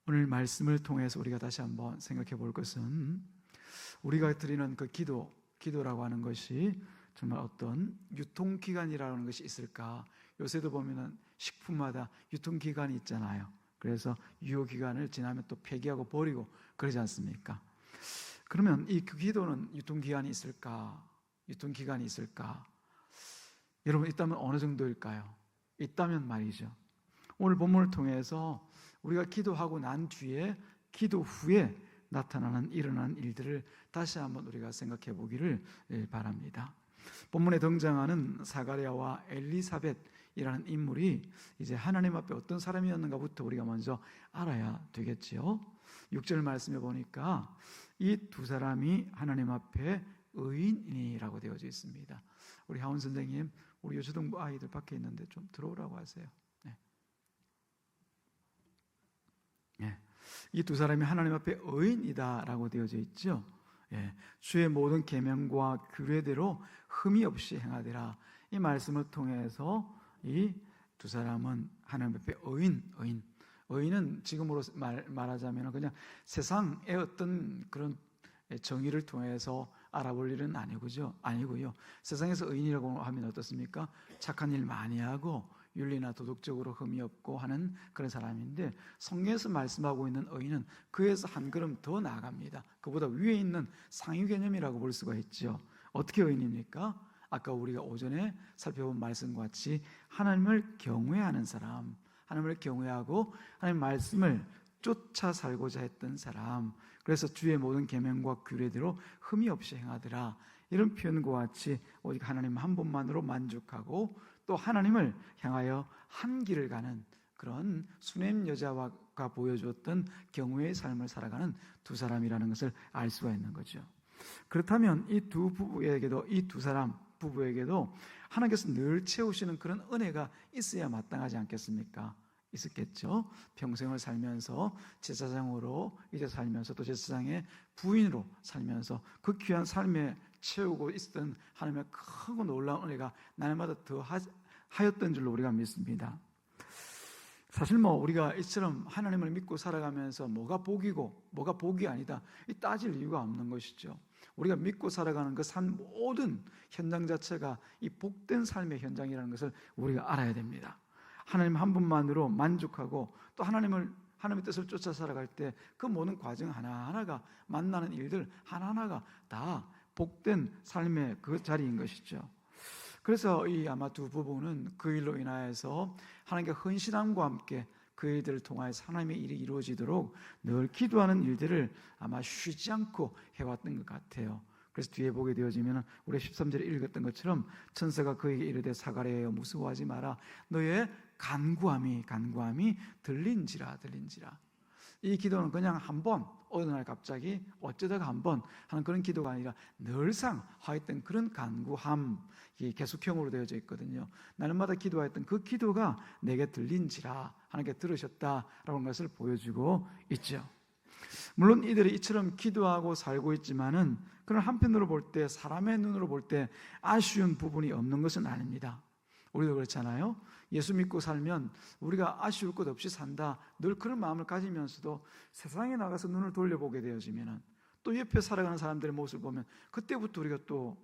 오늘 말씀을 통해서 우리가 다시 한번 생각해 볼 것은, 우리가 드리는 그 기도라고 하는 것이 정말 어떤 유통기간이라는 것이 있을까? 요새도 보면은 식품마다 유통기간이 있잖아요. 그래서 유효기간을 지나면 또 폐기하고 버리고 그러지 않습니까? 그러면 이 기도는 유통기간이 있을까? 유통기간이 있을까? 여러분, 있다면 어느 정도일까요? 있다면 말이죠, 오늘 본문을 통해서 우리가 기도하고 난 뒤에, 기도 후에 나타나는 일어나는 일들을 다시 한번 우리가 생각해 보기를 바랍니다. 본문에 등장하는 사가랴와 엘리사벳이라는 인물이 이제 하나님 앞에 어떤 사람이었는가부터 우리가 먼저 알아야 되겠지요. 6절 말씀에 보니까 이 두 사람이 하나님 앞에 의인이라고 되어져 있습니다. 우리 하원 선생님, 우리 요초등부 아이들 밖에 있는데 좀 들어오라고 하세요. 이 두 사람이 하나님 앞에 의인이다라고 되어져 있죠. 주의 모든 계명과 규례대로 흠이 없이 행하되라. 이 말씀을 통해서 이 두 사람은 하나님 앞에 의인은 지금으로 말하자면 그냥 세상의 어떤 그런 정의를 통해서 알아볼 일은 아니고요. 세상에서 의인이라고 하면 어떻습니까? 착한 일 많이 하고 윤리나 도덕적으로 흠이 없고 하는 그런 사람인데, 성경에서 말씀하고 있는 의인은 그에서 한 걸음 더 나아갑니다. 그보다 위에 있는 상위 개념이라고 볼 수가 있죠. 어떻게 의인입니까? 아까 우리가 오전에 살펴본 말씀과 같이 하나님을 경외하는 사람, 하나님을 경외하고 하나님 말씀을 쫓아 살고자 했던 사람, 그래서 주의 모든 계명과 규례대로 흠이 없이 행하더라, 이런 표현과 같이 오직 하나님 한 분만으로 만족하고 또 하나님을 향하여 한 길을 가는 그런 수냄 여자가 보여주었던 경외의 삶을 살아가는 두 사람이라는 것을 알 수가 있는 거죠. 그렇다면 이 두 사람 부부에게도 하나님께서 늘 채우시는 그런 은혜가 있어야 마땅하지 않겠습니까? 있었겠죠. 평생을 살면서 제사장으로 이제 살면서 또 제사장의 부인으로 살면서 그 귀한 삶에 채우고 있었던 하나님의 크고 놀라운 은혜가 날마다 더 하였던 줄로 우리가 믿습니다. 사실 우리가 이처럼 하나님을 믿고 살아가면서 뭐가 복이고 뭐가 복이 아니다, 이 따질 이유가 없는 것이죠. 우리가 믿고 살아가는 그 삶 모든 현장 자체가 이 복된 삶의 현장이라는 것을 우리가 알아야 됩니다. 하나님 한 분만으로 만족하고 또 하나님의 뜻을 쫓아 살아갈 때 그 모든 과정 하나하나가, 만나는 일들 하나하나가 다 복된 삶의 그 자리인 것이죠. 그래서 아마 두 부부는 그 일로 인하여서 하나님께 헌신함과 함께 그 일들을 통하여서 하나님의 일이 이루어지도록 늘 기도하는 일들을 아마 쉬지 않고 해왔던 것 같아요. 그래서 뒤에 보게 되어지면 우리 13절에 읽었던 것처럼 천사가 그에게 이르되 사가랴여 무서워하지 마라, 너의 간구함이 들린지라. 이 기도는 그냥 한번 어느 날 갑자기 어쩌다가 한번 하는 그런 기도가 아니라 늘상 하였던 그런 간구함, 이 계속형으로 되어져 있거든요. 날마다 기도하였던 그 기도가 내게 들린지라, 하나님께 들으셨다라는 것을 보여주고 있죠. 물론 이들이 이처럼 기도하고 살고 있지만은, 그런 한편으로 볼 때, 사람의 눈으로 볼 때 아쉬운 부분이 없는 것은 아닙니다. 우리도 그렇잖아요. 예수 믿고 살면 우리가 아쉬울 것 없이 산다, 늘 그런 마음을 가지면서도 세상에 나가서 눈을 돌려보게 되어지면 또 옆에 살아가는 사람들의 모습을 보면 그때부터 우리가 또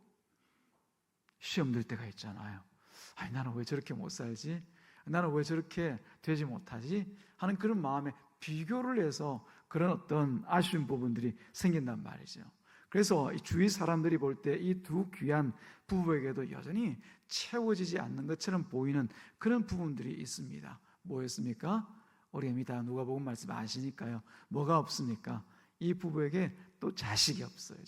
시험 들 때가 있잖아요. 아니, 나는 왜 저렇게 못 살지? 나는 왜 저렇게 되지 못하지? 하는 그런 마음에 비교를 해서 그런 어떤 아쉬운 부분들이 생긴단 말이죠. 그래서 주위 사람들이 볼 때 이 두 귀한 부부에게도 여전히 채워지지 않는 것처럼 보이는 그런 부분들이 있습니다. 뭐였습니까? 우리 이미 다 누가복음 말씀 아시니까요. 뭐가 없습니까? 이 부부에게 또 자식이 없어요.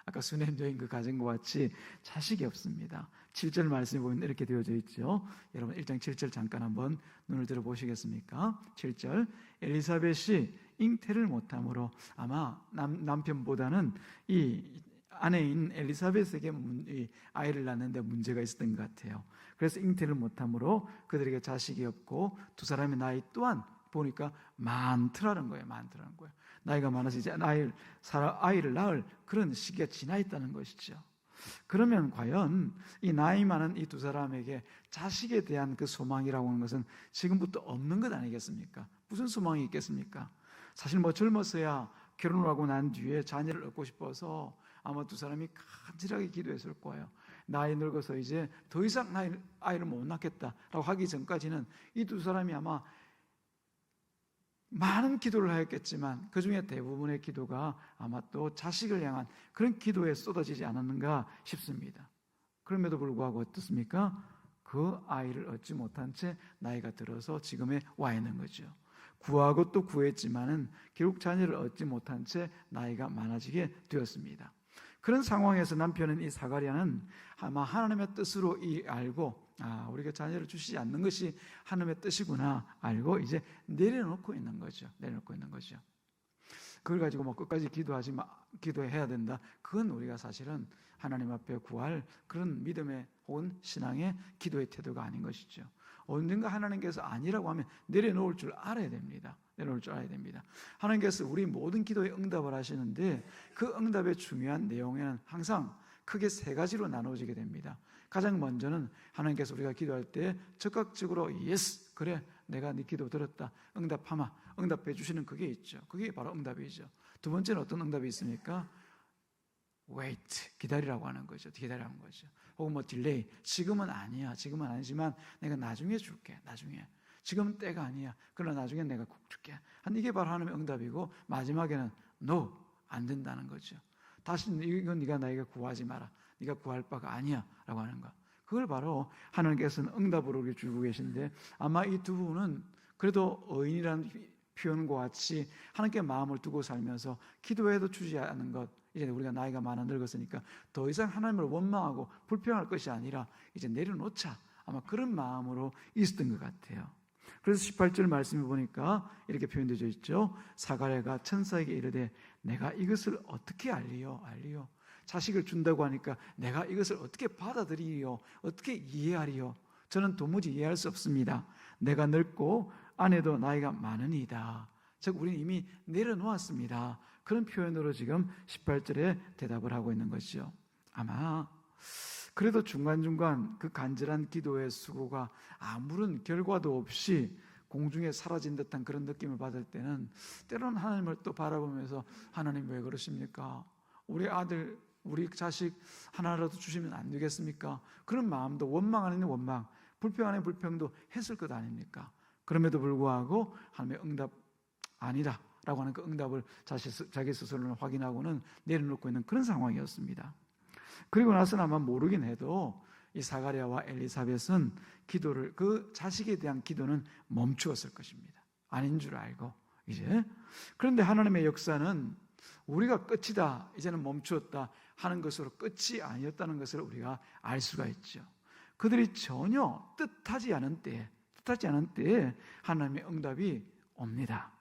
아까 수냄 여인 그 가정과 같이 자식이 없습니다. 7절 말씀에 보면 이렇게 되어져 있죠. 여러분 1장 7절 잠깐 한번 눈을 들어보시겠습니까? 7절, 엘리사벳이 잉태를 못함으로, 아마 남편보다는 이 아내인 엘리사벳에게 아이를 낳는데 문제가 있었던 것 같아요. 그래서 잉태를 못함으로 그들에게 자식이 없고 두 사람의 나이 또한 보니까 많더라는 거예요. 나이가 많아서 이제 아이를 낳을 그런 시기가 지나 있다는 것이죠. 그러면 과연 이 나이 많은 이 두 사람에게 자식에 대한 그 소망이라고 하는 것은 지금부터 없는 것 아니겠습니까? 무슨 소망이 있겠습니까? 사실 뭐 젊었어야 결혼을 하고 난 뒤에 자녀를 얻고 싶어서 아마 두 사람이 간절하게 기도했을 거예요. 나이 늙어서 이제 더 이상 아이를 못 낳겠다라고 하기 전까지는 이 두 사람이 아마 많은 기도를 하였겠지만 그 중에 대부분의 기도가 아마 또 자식을 향한 그런 기도에 쏟아지지 않았는가 싶습니다. 그럼에도 불구하고 어떻습니까? 그 아이를 얻지 못한 채 나이가 들어서 지금에 와 있는 거죠. 구하고 또 구했지만은 결국 자녀를 얻지 못한 채 나이가 많아지게 되었습니다. 그런 상황에서 남편은 이 사가랴는 아마 하나님의 뜻으로 알고 우리가 자녀를 주시지 않는 것이 하나님의 뜻이구나 알고 이제 내려놓고 있는 거죠. 그걸 가지고 뭐 끝까지 기도해야 된다. 그건 우리가 사실은 하나님 앞에 구할 그런 믿음의 혹은 신앙의 기도의 태도가 아닌 것이죠. 언젠가 하나님께서 아니라고 하면 내려놓을 줄 알아야 됩니다. 하나님께서 우리 모든 기도에 응답을 하시는데 그 응답의 중요한 내용에는 항상 크게 세 가지로 나눠지게 됩니다. 가장 먼저는 하나님께서 우리가 기도할 때 적극적으로 예스, 그래 내가 네 기도 들었다, 응답해 주시는 그게 있죠. 그게 바로 응답이죠. 두 번째는 어떤 응답이 있습니까? wait, 기다리라고 하는 거죠. 혹은 뭐 delay, 지금은 아니지만 내가 나중에 줄게. 지금은 때가 아니야. 그러나 나중에 내가 꼭 줄게. 이게 바로 하나님의 응답이고, 마지막에는 no, 안 된다는 거죠. 다시 이건 네가 나에게 구하지 마라. 네가 구할 바가 아니야 라고 하는 거. 그걸 바로 하나님께서는 응답으로 주고 계신데, 아마 이 두 분은 그래도 의인이라는 표현과 같이 하나님께 마음을 두고 살면서 기도해도 주지 않는 것, 이제 우리가 나이가 많아 늙었으니까 더 이상 하나님을 원망하고 불평할 것이 아니라 이제 내려놓자, 아마 그런 마음으로 있었던 것 같아요. 그래서 18절 말씀을 보니까 이렇게 표현되어 있죠. 사가랴가 천사에게 이르되 내가 이것을 어떻게 알리요? 자식을 준다고 하니까 내가 이것을 어떻게 받아들이요? 어떻게 이해하리요? 저는 도무지 이해할 수 없습니다. 내가 늙고 아내도 나이가 많으니이다. 즉 우리는 이미 내려놓았습니다. 그런 표현으로 지금 18절에 대답을 하고 있는 것이죠. 아마 그래도 중간중간 그 간절한 기도의 수고가 아무런 결과도 없이 공중에 사라진 듯한 그런 느낌을 받을 때는 때로는 하나님을 또 바라보면서 하나님 왜 그러십니까? 우리 아들, 우리 자식 하나라도 주시면 안 되겠습니까? 그런 마음도 원망 아닌 원망, 불평 아닌 불평도 했을 것 아닙니까? 그럼에도 불구하고 하나님의 응답 아니다 라고 하는 그 응답을 자기 스스로는 확인하고는 내려놓고 있는 그런 상황이었습니다. 그리고 나서는 아마 모르긴 해도 이 사가랴와 엘리사벳은 기도를, 그 자식에 대한 기도는 멈추었을 것입니다. 아닌 줄 알고 이제. 그런데 하나님의 역사는 우리가 끝이다, 이제는 멈추었다 하는 것으로 끝이 아니었다는 것을 우리가 알 수가 있죠. 그들이 전혀 뜻하지 않은 때에 하나님의 응답이 옵니다.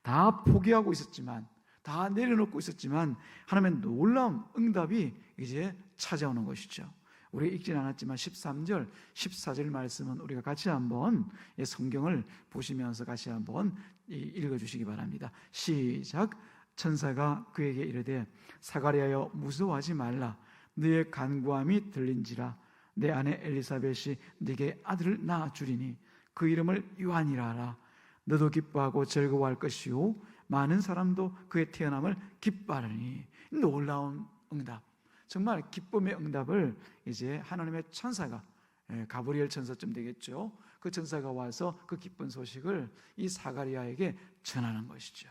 다 포기하고 있었지만, 다 내려놓고 있었지만 하나님의 놀라운 응답이 이제 찾아오는 것이죠. 우리 읽진 않았지만 13절, 14절 말씀은 우리가 같이 한번 성경을 보시면서 같이 한번 읽어주시기 바랍니다. 시작. 천사가 그에게 이르되 사가랴여 무서워하지 말라. 너의 간구함이 들린지라. 내 아내 엘리사벳이 네게 아들을 낳아주리니 그 이름을 요한이라 하라. 너도 기뻐하고 즐거워할 것이요 많은 사람도 그의 태어남을 기뻐하리니. 놀라운 응답, 정말 기쁨의 응답을 이제 하나님의 천사가, 가브리엘 천사쯤 되겠죠, 그 천사가 와서 그 기쁜 소식을 이 사가랴에게 전하는 것이죠.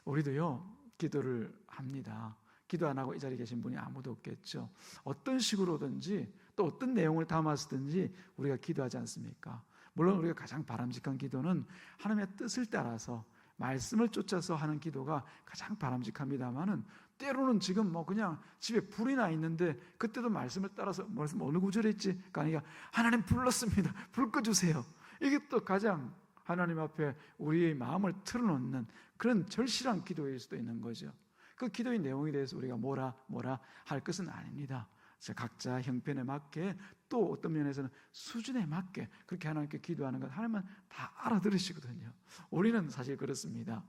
우리도요 기도를 합니다. 기도 안 하고 이 자리에 계신 분이 아무도 없겠죠. 어떤 식으로든지 또 어떤 내용을 담아서든지 우리가 기도하지 않습니까? 물론 우리가 가장 바람직한 기도는 하나님의 뜻을 따라서 말씀을 쫓아서 하는 기도가 가장 바람직합니다만은, 때로는 지금 뭐 그냥 집에 불이 나 있는데 그때도 말씀을 따라서, 말씀 어느 구절에 있지? 그러니까 하나님 불렀습니다, 불 꺼주세요. 이게 또 가장 하나님 앞에 우리의 마음을 틀어놓는 그런 절실한 기도일 수도 있는 거죠. 그 기도의 내용에 대해서 우리가 뭐라 할 것은 아닙니다. 각자 형편에 맞게, 또 어떤 면에서는 수준에 맞게 그렇게 하나님께 기도하는 것 하나님은 다 알아들으시거든요. 우리는 사실 그렇습니다.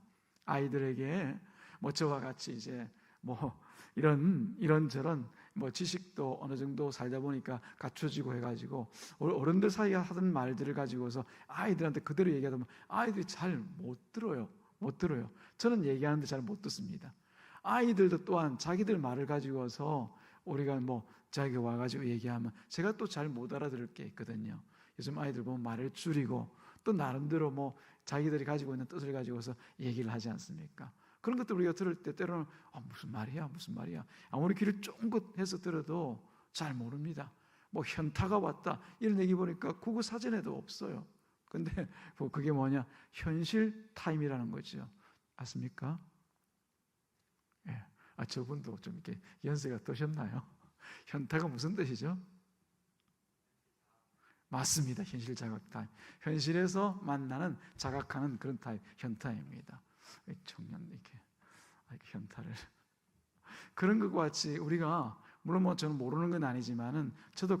아이들에게 뭐 저와 같이 이제 뭐 이런저런 뭐 지식도 어느 정도 살다 보니까 갖춰지고 해가지고 어른들 사이에 하던 말들을 가지고서 아이들한테 그대로 얘기하다 보면 아이들이 잘 못 들어요. 못 들어요. 저는 얘기하는데 잘 못 듣습니다. 아이들도 또한 자기들 말을 가지고서 우리가 뭐 자기가 와가지고 얘기하면 제가 또 잘 못 알아들을 게 있거든요. 요즘 아이들 보면 말을 줄이고 또 나름대로 뭐 자기들이 가지고 있는 뜻을 가지고서 얘기를 하지 않습니까? 그런 것들 우리가 들을 때 때로는 무슨 말이야 무슨 말이야 아무리 귀를 쫑긋 해서 들어도 잘 모릅니다. 뭐 현타가 왔다 이런 얘기 보니까 국어 사전에도 없어요. 근데 뭐 그게 뭐냐, 현실 타임이라는 거죠. 아십니까? 예. 저분도 좀 이렇게 연세가 드셨나요? 현타가 무슨 뜻이죠? 맞습니다. 현실 자각 타임. 현실에서 만나는 자각하는 그런 타임, 현타입니다. 청년 이렇게 현타를 그런 것과 같이 우리가 물론 뭐 저는 모르는 건 아니지만은 저도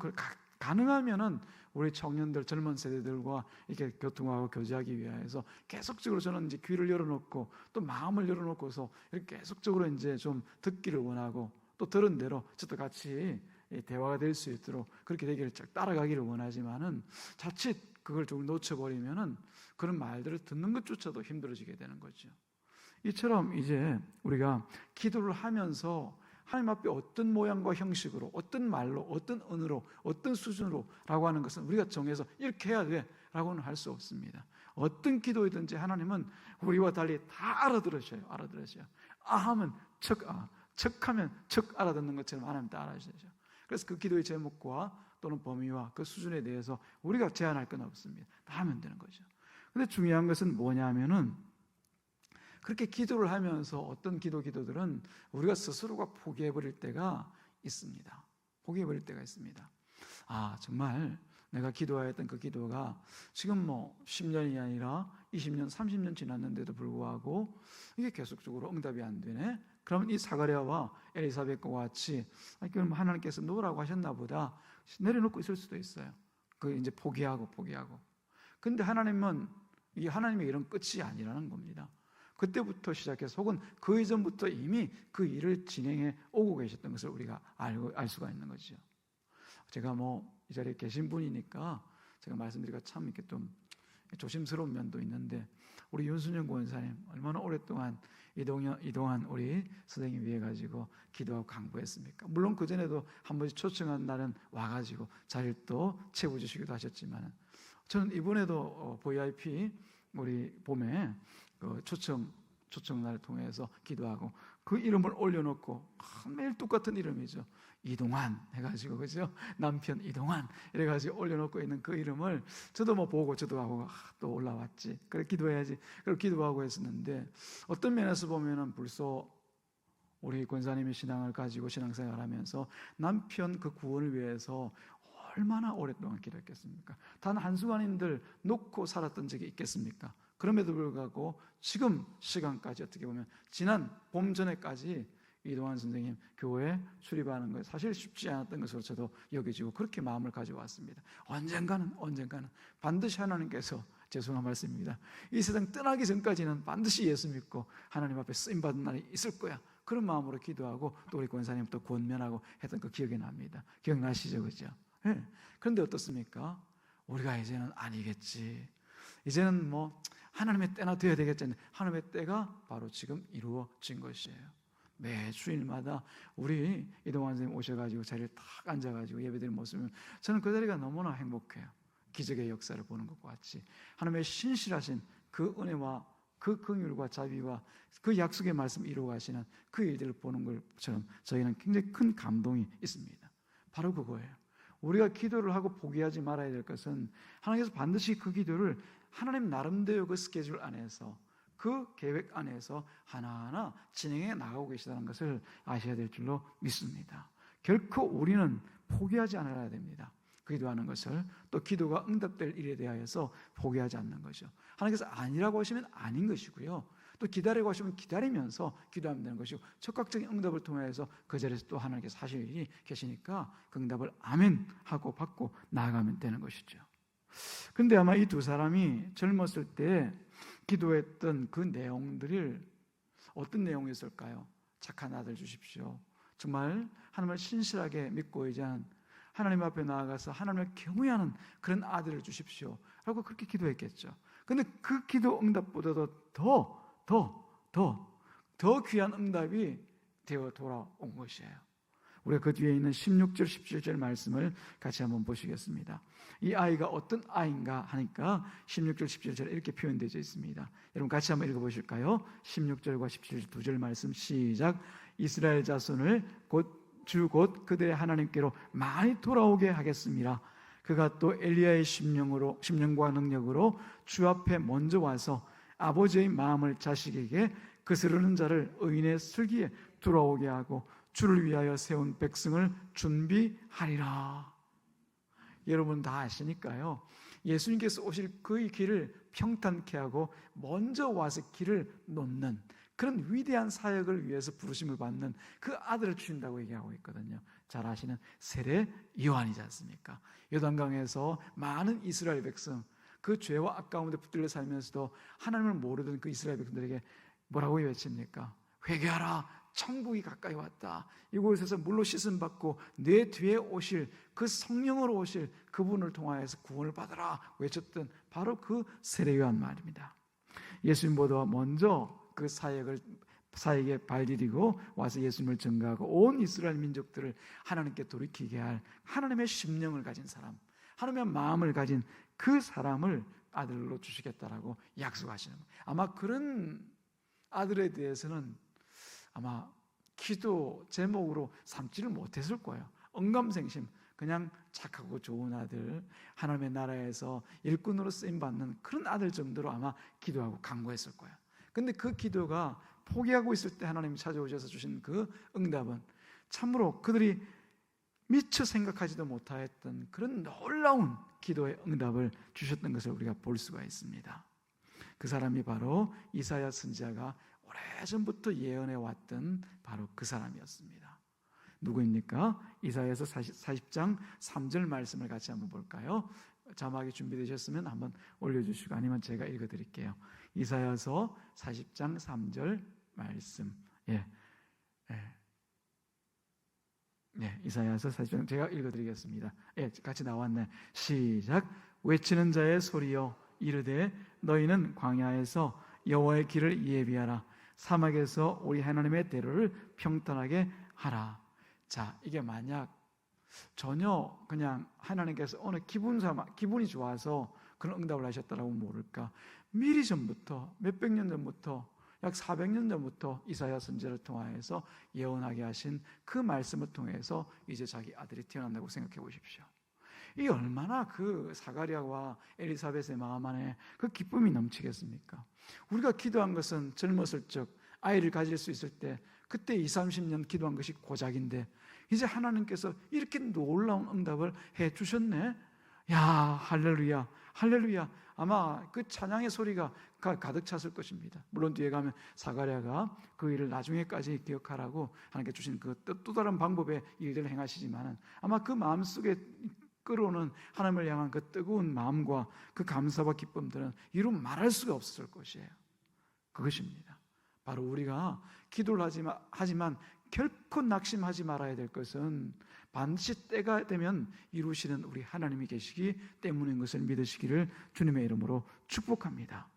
가능하면은 우리 청년들 젊은 세대들과 이렇게 교통하고 교제하기 위해서 계속적으로 저는 이제 귀를 열어놓고 또 마음을 열어놓고서 이렇게 계속적으로 이제 좀 듣기를 원하고 또 들은 대로 저도 같이 대화가 될 수 있도록 그렇게 되기를 따라가기를 원하지만은 자칫 그걸 좀 놓쳐버리면은 그런 말들을 듣는 것조차도 힘들어지게 되는 거죠. 이처럼 이제 우리가 기도를 하면서 하나님 앞에 어떤 모양과 형식으로, 어떤 말로, 어떤 언어로, 어떤 수준으로 라고 하는 것은 우리가 정해서 이렇게 해야 돼 라고는 할 수 없습니다. 어떤 기도이든지 하나님은 우리와 달리 다 알아들으셔요. 하면 척 척하면 척 알아듣는 것처럼 하나님 다 알아주셔요. 그래서 그 기도의 제목과 또는 범위와 그 수준에 대해서 우리가 제한할 건 없습니다. 다 하면 되는 거죠. 근데 중요한 것은 뭐냐면은 그렇게 기도를 하면서 어떤 기도들은 우리가 스스로가 포기해버릴 때가 있습니다. 포기해버릴 때가 있습니다. 정말 내가 기도하였던 그 기도가 지금 뭐 10년이 아니라 20년, 30년 지났는데도 불구하고 이게 계속적으로 응답이 안 되네. 그러면 이 사가랴와 엘리사벳과 같이 그럼 하나님께서 놓으라고 하셨나 보다 내려놓고 있을 수도 있어요. 그 이제 포기하고. 근데 하나님은 이게 하나님의 일은 끝이 아니라는 겁니다. 그때부터 시작해서 혹은 그 이전부터 이미 그 일을 진행해 오고 계셨던 것을 우리가 알 수가 있는 거죠. 제가 뭐 이 자리에 계신 분이니까 제가 말씀드리기가 참 이렇게 좀 조심스러운 면도 있는데 우리 윤순영 권사님 얼마나 오랫동안 이동환 우리 선생님 위해 가지고 기도하고 강구했습니까? 물론 그 전에도 한 번씩 초청한 날은 와가지고 자리를 또 채워주시기도 하셨지만 저는 이번에도 VIP 우리 봄에 그 초청날을 통해서 기도하고 그 이름을 올려놓고 매일 똑같은 이름이죠. 이동환 해가지고 그죠? 남편 이동환 이래가지고 올려놓고 있는 그 이름을 저도 뭐 보고 저도 하고 또 올라왔지. 그래 기도해야지. 그리고 기도하고 했었는데 어떤 면에서 보면은 벌써 우리 권사님의 신앙을 가지고 신앙생활하면서 남편 그 구원을 위해서 얼마나 오랫동안 기도했겠습니까? 단 한순간인들 놓고 살았던 적이 있겠습니까? 그럼에도 불구하고 지금 시간까지 어떻게 보면 지난 봄 전에까지 이동환 선생님 교회에 출입하는 것 사실 쉽지 않았던 것으로 저도 여겨지고 그렇게 마음을 가져왔습니다. 언젠가는 반드시 하나님께서 죄송한 말씀입니다. 이 세상 떠나기 전까지는 반드시 예수 믿고 하나님 앞에 쓰임받은 날이 있을 거야. 그런 마음으로 기도하고 또 우리 권사님 또 권면하고 했던 거 기억이 납니다. 기억나시죠? 그죠? 네. 그런데 어떻습니까? 우리가 이제는 아니겠지. 이제는 뭐 하나님의 때나 돼야 되겠지. 하나님의 때가 바로 지금 이루어진 것이에요. 매 주일마다 우리 이동환 선생님 오셔가지고 자리에 딱 앉아가지고 예배드리는 모습은 저는 그 자리가 너무나 행복해요. 기적의 역사를 보는 것과 같이 하나님의 신실하신 그 은혜와 그 긍휼과 자비와 그 약속의 말씀 이루어가시는 그 일들을 보는 것처럼 저희는 굉장히 큰 감동이 있습니다. 바로 그거예요. 우리가 기도를 하고 포기하지 말아야 될 것은 하나님께서 반드시 그 기도를 하나님 나름대로 그 스케줄 안에서 그 계획 안에서 하나하나 진행해 나가고 계시다는 것을 아셔야 될 줄로 믿습니다. 결코 우리는 포기하지 않아야 됩니다. 기도하는 것을 또 기도가 응답될 일에 대하여서 포기하지 않는 거죠. 하나님께서 아니라고 하시면 아닌 것이고요. 또 기다리고 하시면 기다리면서 기도하면 되는 것이고 적극적인 응답을 통해서 그 자리에서 또 하나님께서 하실 일이 계시니까 그 응답을 아멘 하고 받고 나아가면 되는 것이죠. 그런데 아마 이 두 사람이 젊었을 때 기도했던 그 내용들을 어떤 내용이었을까요? 착한 아들 주십시오. 정말 하나님을 신실하게 믿고 의지하는, 하나님 앞에 나아가서 하나님을 경외하는 그런 아들을 주십시오 라고 그렇게 기도했겠죠. 근데 그 기도 응답보다도 더 귀한 응답이 되어 돌아온 것이에요. 우리가 그 뒤에 있는 16절 17절 말씀을 같이 한번 보시겠습니다. 이 아이가 어떤 아이인가 하니까 16절 17절 이렇게 표현되어 있습니다. 여러분 같이 한번 읽어보실까요? 16절과 17절 두 절 말씀 시작. 이스라엘 자손을 곧 그들의 하나님께로 많이 돌아오게 하겠습니다. 그가 또 엘리야의 심령과 능력으로 주 앞에 먼저 와서 아버지의 마음을 자식에게 거스르는 자를 의인의 슬기에 돌아오게 하고 주를 위하여 세운 백성을 준비하리라. 여러분 다 아시니까요, 예수님께서 오실 그의 길을 평탄케 하고 먼저 와서 길을 놓는 그런 위대한 사역을 위해서 부르심을 받는 그 아들을 주신다고 얘기하고 있거든요. 잘 아시는 세례 요한이지 않습니까? 요단강에서 많은 이스라엘 백성, 그 죄와 악가운데 붙들려 살면서도 하나님을 모르던 그 이스라엘 백성들에게 뭐라고 외칩니까? 회개하라, 천국이 가까이 왔다. 이곳에서 물로 씻음 받고 내 뒤에 오실 그 성령으로 오실 그분을 통하여서 구원을 받으라 외쳤던 바로 그 세례 요한 말입니다. 예수님보다 먼저 그 사역에 발디디고 와서 예수님을 증거하고 온 이스라엘 민족들을 하나님께 돌이키게 할 하나님의 심령을 가진 사람, 하나님의 마음을 가진 그 사람을 아들로 주시겠다라고 약속하시는 거예요. 아마 그런 아들에 대해서는 아마 기도 제목으로 삼지를 못했을 거예요. 언감생심, 그냥 착하고 좋은 아들, 하나님의 나라에서 일꾼으로 쓰임받는 그런 아들 정도로 아마 기도하고 간구했을 거예요. 근데 그 기도가 포기하고 있을 때 하나님이 찾아오셔서 주신 그 응답은 참으로 그들이 미처 생각하지도 못하였던 그런 놀라운 기도의 응답을 주셨던 것을 우리가 볼 수가 있습니다. 그 사람이 바로 이사야 선지자가 오래전부터 예언해 왔던 바로 그 사람이었습니다. 누구입니까? 이사야서 40장 3절 말씀을 같이 한번 볼까요? 자막이 준비되셨으면 한번 올려주시고 아니면 제가 읽어드릴게요. 이사야서 40장 3절 말씀. 이사야서 40장 제가 읽어드리겠습니다. 같이 나왔네. 시작. 외치는 자의 소리여 이르되 너희는 광야에서 여호와의 길을 예비하라. 사막에서 우리 하나님의 대로를 평탄하게 하라. 자, 이게 만약 전혀 그냥 하나님께서 오늘 기분이 좋아서 그런 응답을 하셨다라고 모를까? 미리 전부터 몇백 년 전부터 약 400년 전부터 이사야 선지자를 통하여서 예언하게 하신 그 말씀을 통해서 이제 자기 아들이 태어난다고 생각해 보십시오. 이 얼마나 그 사가랴와 엘리사벳의 마음 안에 그 기쁨이 넘치겠습니까? 우리가 기도한 것은 젊었을 적 아이를 가질 수 있을 때 그때 20, 30년 기도한 것이 고작인데 이제 하나님께서 이렇게 놀라운 응답을 해 주셨네. 야, 할렐루야, 할렐루야. 아마 그 찬양의 소리가 가득 찼을 것입니다. 물론 뒤에 가면 사가랴가 그 일을 나중에까지 기억하라고 하나님께 주신 그 또 다른 방법의 일들을 행하시지만 아마 그 마음속에 끌어오는 하나님을 향한 그 뜨거운 마음과 그 감사와 기쁨들은 이루 말할 수가 없었을 것이에요. 그것입니다. 바로 우리가 기도를 하지만 결코 낙심하지 말아야 될 것은 반드시 때가 되면 이루시는 우리 하나님이 계시기 때문인 것을 믿으시기를 주님의 이름으로 축복합니다.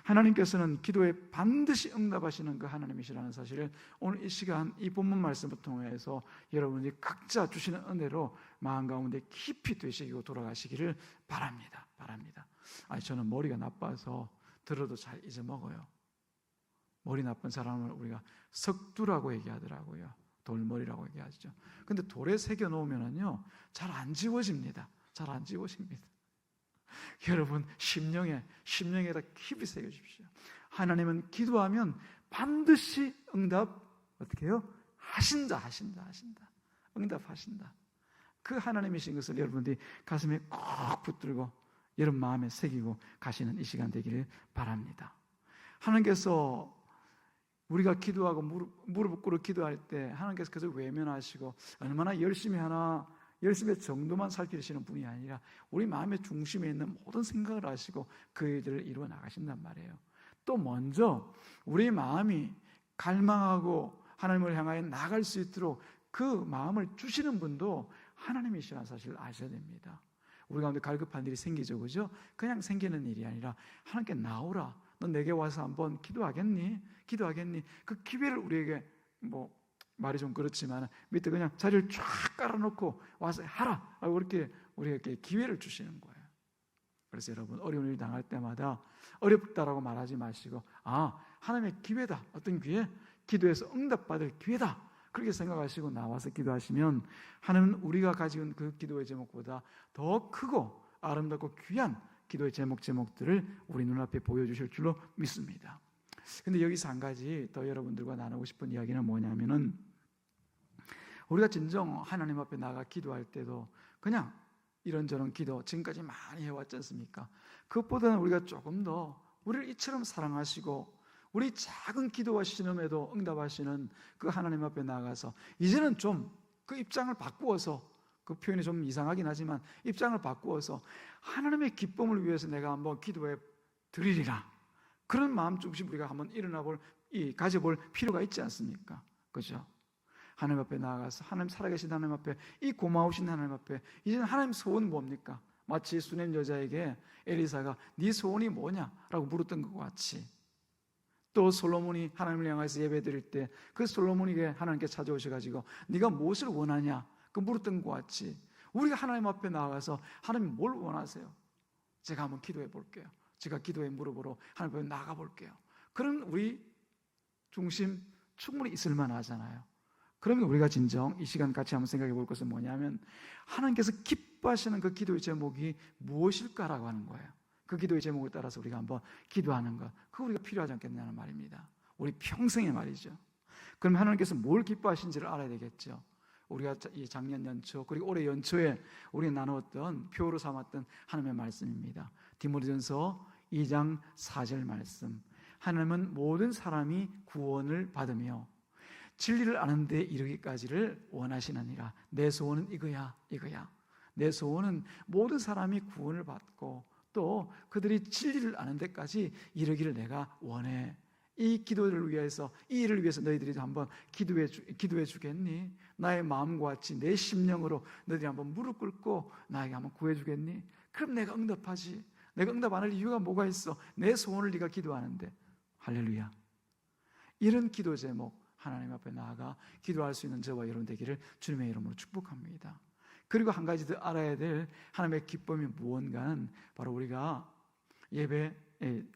하나님께서는 기도에 반드시 응답하시는 그 하나님이시라는 사실을 오늘 이 시간 이 본문 말씀을 통해서 여러분이 각자 주시는 은혜로 마음 가운데 깊이 되시고 돌아가시기를 바랍니다. 저는 머리가 나빠서 들어도 잘 잊어먹어요. 머리 나쁜 사람을 우리가 석두라고 얘기하더라고요. 돌머리라고 얘기하죠. 근데 돌에 새겨 놓으면요 잘 안 지워집니다. 여러분 심령에다 깊이 새겨 주십시오. 하나님은 기도하면 반드시 응답 어떻게 해요? 하신다. 응답하신다. 그 하나님이신 것을 여러분들이 가슴에 꼭 붙들고 여러분 마음에 새기고 가시는 이 시간 되기를 바랍니다. 하나님께서 우리가 기도하고 무릎 꿇고 기도할 때 하나님께서 계속 외면하시고 얼마나 열심히 하나 열심히 정도만 살피시는 분이 아니라 우리 마음의 중심에 있는 모든 생각을 하시고 그 일들을 이루어 나가신단 말이에요. 또 먼저 우리 마음이 갈망하고 하나님을 향하여 나갈 수 있도록 그 마음을 주시는 분도 하나님이시라는 사실을 아셔야 됩니다. 우리 가운데 갈급한 일이 생기죠, 그죠? 그냥 생기는 일이 아니라 하나님께 나오라. 너 내게 와서 한번 기도하겠니? 기도하겠니? 그 기회를 우리에게 말이 좀 그렇지만 밑에 그냥 자리를 쫙 깔아놓고 와서 하라. 그렇게 우리에게 기회를 주시는 거예요. 그래서 여러분 어려운 일 당할 때마다 어렵다라고 말하지 마시고 하나님의 기회다. 어떤 기회? 기도해서 응답받을 기회다. 그렇게 생각하시고 나와서 기도하시면 하나님은 우리가 가지고 있는 그 기도의 제목보다 더 크고 아름답고 귀한 기도의 제목들을 우리 눈앞에 보여주실 줄로 믿습니다. 근데 여기서 한 가지 더 여러분들과 나누고 싶은 이야기는 뭐냐면은 우리가 진정 하나님 앞에 나가 기도할 때도 그냥 이런저런 기도 지금까지 많이 해왔지 않습니까? 그것보다는 우리가 조금 더 우리를 이처럼 사랑하시고 우리 작은 기도와 신음에도 응답하시는 그 하나님 앞에 나가서 이제는 좀 그 입장을 바꾸어서, 그 표현이 좀 이상하긴 하지만 입장을 바꾸어서 하나님의 기쁨을 위해서 내가 한번 기도해 드리리라, 그런 마음 중심 우리가 한번 가져볼 필요가 있지 않습니까? 그죠? 하나님 앞에 나아가서 하나님 살아계신 하나님 앞에, 이 고마우신 하나님 앞에 이제는 하나님 소원 뭡니까? 마치 수넴 여자에게 엘리사가 네 소원이 뭐냐라고 물었던 것과 같이, 또 솔로몬이 하나님을 향해서 예배드릴 때 그 솔로몬에게 하나님께 찾아오셔가지고 네가 무엇을 원하냐 그 물었던 것과 같이 우리가 하나님 앞에 나아가서 하나님 뭘 원하세요? 제가 한번 기도해 볼게요. 제가 기도에 물어보러 하나님 앞에 나가 볼게요. 그런 우리 중심 충분히 있을 만하잖아요. 그러면 우리가 진정 이 시간 같이 한번 생각해 볼 것은 뭐냐면 하나님께서 기뻐하시는 그 기도의 제목이 무엇일까라고 하는 거예요. 그 기도의 제목을 따라서 우리가 한번 기도하는 것, 그거 우리가 필요하지 않겠냐는 말입니다. 우리 평생의 말이죠. 그럼 하나님께서 뭘 기뻐하신지를 알아야 되겠죠. 우리가 이 작년 연초 그리고 올해 연초에 우리 나누었던 표로 삼았던 하나님의 말씀입니다. 디모데전서 2장 4절 말씀, 하나님은 모든 사람이 구원을 받으며 진리를 아는 데 이르기까지를 원하시느니라. 내 소원은 이거야. 내 소원은 모든 사람이 구원을 받고 또 그들이 진리를 아는 데까지 이르기를 내가 원해. 이 기도를 위해서, 이 일을 위해서 너희들이 한번 기도해 주겠니? 나의 마음과 같이 내 심령으로 너희들이 한번 무릎 꿇고 나에게 한번 구해 주겠니? 그럼 내가 응답하지. 내가 응답 안 할 이유가 뭐가 있어? 내 소원을 네가 기도하는데. 할렐루야. 이런 기도 제목 하나님 앞에 나아가 기도할 수 있는 저와 여러분 되기를 주님의 이름으로 축복합니다. 그리고 한 가지 더 알아야 될 하나님의 기쁨이 무언가는 바로 우리가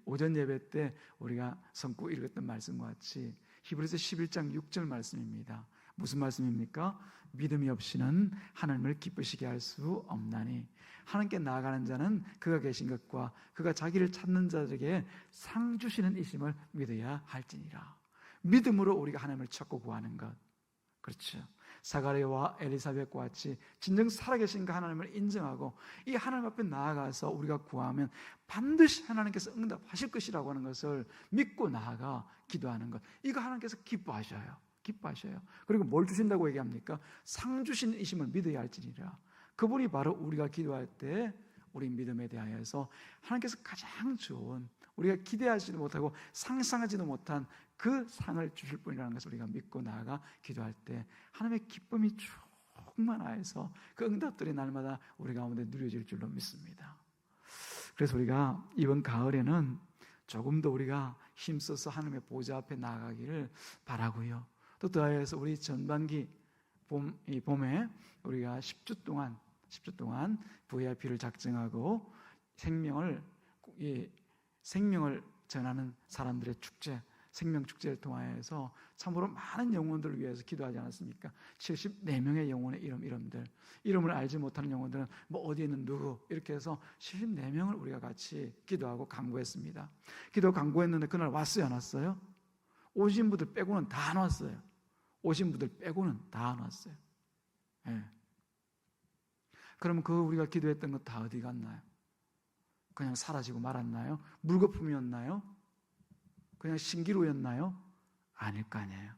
오전 예배 때 우리가 성구 읽었던 말씀과 같이 히브리서 11장 6절 말씀입니다. 무슨 말씀입니까? 믿음이 없이는 하나님을 기쁘시게 할 수 없나니 하나님께 나아가는 자는 그가 계신 것과 그가 자기를 찾는 자에게 상 주시는 이심을 믿어야 할지니라. 믿음으로 우리가 하나님을 찾고 구하는 것, 그렇죠. 사가랴와 엘리사벳과 같이 진정 살아계신 그 하나님을 인정하고 이 하나님 앞에 나아가서 우리가 구하면 반드시 하나님께서 응답하실 것이라고 하는 것을 믿고 나아가 기도하는 것, 이거 하나님께서 기뻐하셔요. 그리고 뭘 주신다고 얘기합니까? 상 주신 이심을 믿어야 할지니라. 그분이 바로 우리가 기도할 때 우리 믿음에 대하여서 하나님께서 가장 좋은, 우리가 기대하지도 못하고 상상하지도 못한 그 상을 주실 분이라는 것을 우리가 믿고 나아가 기도할 때 하나님의 기쁨이 충만하여서 그 응답들이 날마다 우리 가운데 누려질 줄로 믿습니다. 그래서 우리가 이번 가을에는 조금 더 우리가 힘써서 하나님의 보좌 앞에 나아가기를 바라고요. 또 더하여서 우리 전반기 봄에 우리가 10주 동안 VIP를 작정하고 생명을 전하는 사람들의 축제, 생명축제를 통하여서 참으로 많은 영혼들을 위해서 기도하지 않았습니까? 74명의 영혼의 이름을 알지 못하는 영혼들은 어디에 있는 누구, 이렇게 해서 74명을 우리가 같이 기도하고 강구했습니다. 기도 강구했는데 그날 왔어요, 안 왔어요? 오신 분들 빼고는 다 안 왔어요. 네. 그러면 우리가 기도했던 거 다 어디 갔나요? 그냥 사라지고 말았나요? 물거품이었나요? 그냥 신기루였나요? 아닐 거 아니에요.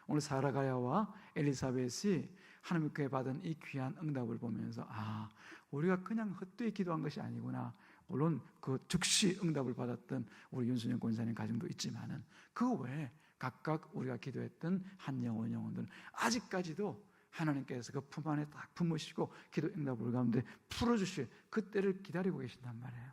오늘 사가랴와 엘리사벳이 하나님께 받은 이 귀한 응답을 보면서 우리가 그냥 헛되이 기도한 것이 아니구나. 물론 그 즉시 응답을 받았던 우리 윤순영 권사님 가정도 있지만은 그 외에 각각 우리가 기도했던 한 영혼들은 아직까지도 하나님께서 그 품 안에 딱 품으시고 기도 응답을 가운데 풀어주실 그때를 기다리고 계신단 말이에요.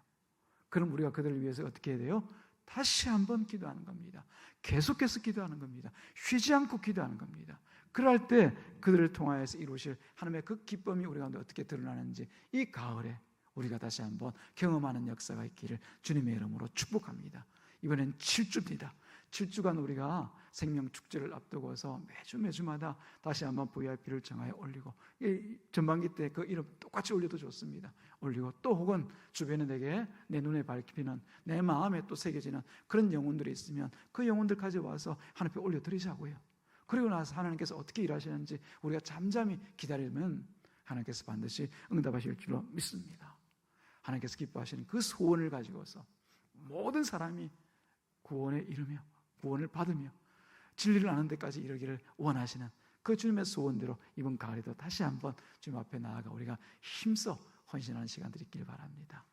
그럼 우리가 그들을 위해서 어떻게 해야 돼요? 다시 한번 기도하는 겁니다. 계속해서 기도하는 겁니다. 쉬지 않고 기도하는 겁니다. 그럴 때 그들을 통하여서 이루실 하나님의 그 기쁨이 우리 가운데 어떻게 드러나는지 이 가을에 우리가 다시 한번 경험하는 역사가 있기를 주님의 이름으로 축복합니다. 이번엔 7주입니다. 7주간 우리가 생명축제를 앞두고서 매주마다 다시 한번 VIP를 정하여 올리고, 전반기 때 그 이름 똑같이 올려도 좋습니다. 올리고 또 혹은 주변에 내게 내 눈에 밟히는 내 마음에 또 새겨지는 그런 영혼들이 있으면 그 영혼들 가져와서 하나님 앞에 올려드리자고요. 그리고 나서 하나님께서 어떻게 일하시는지 우리가 잠잠히 기다리면 하나님께서 반드시 응답하실 줄로 믿습니다. 하나님께서 기뻐하시는 그 소원을 가지고서 모든 사람이 구원에 이르며 구원을 받으며 진리를 아는 데까지 이르기를 원하시는 그 주님의 소원대로 이번 가을에도 다시 한번 주님 앞에 나아가 우리가 힘써 헌신하는 시간들이 있길 바랍니다.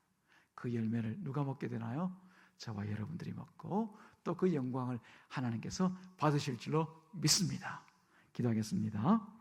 그 열매를 누가 먹게 되나요? 저와 여러분들이 먹고 또 그 영광을 하나님께서 받으실 줄로 믿습니다. 기도하겠습니다.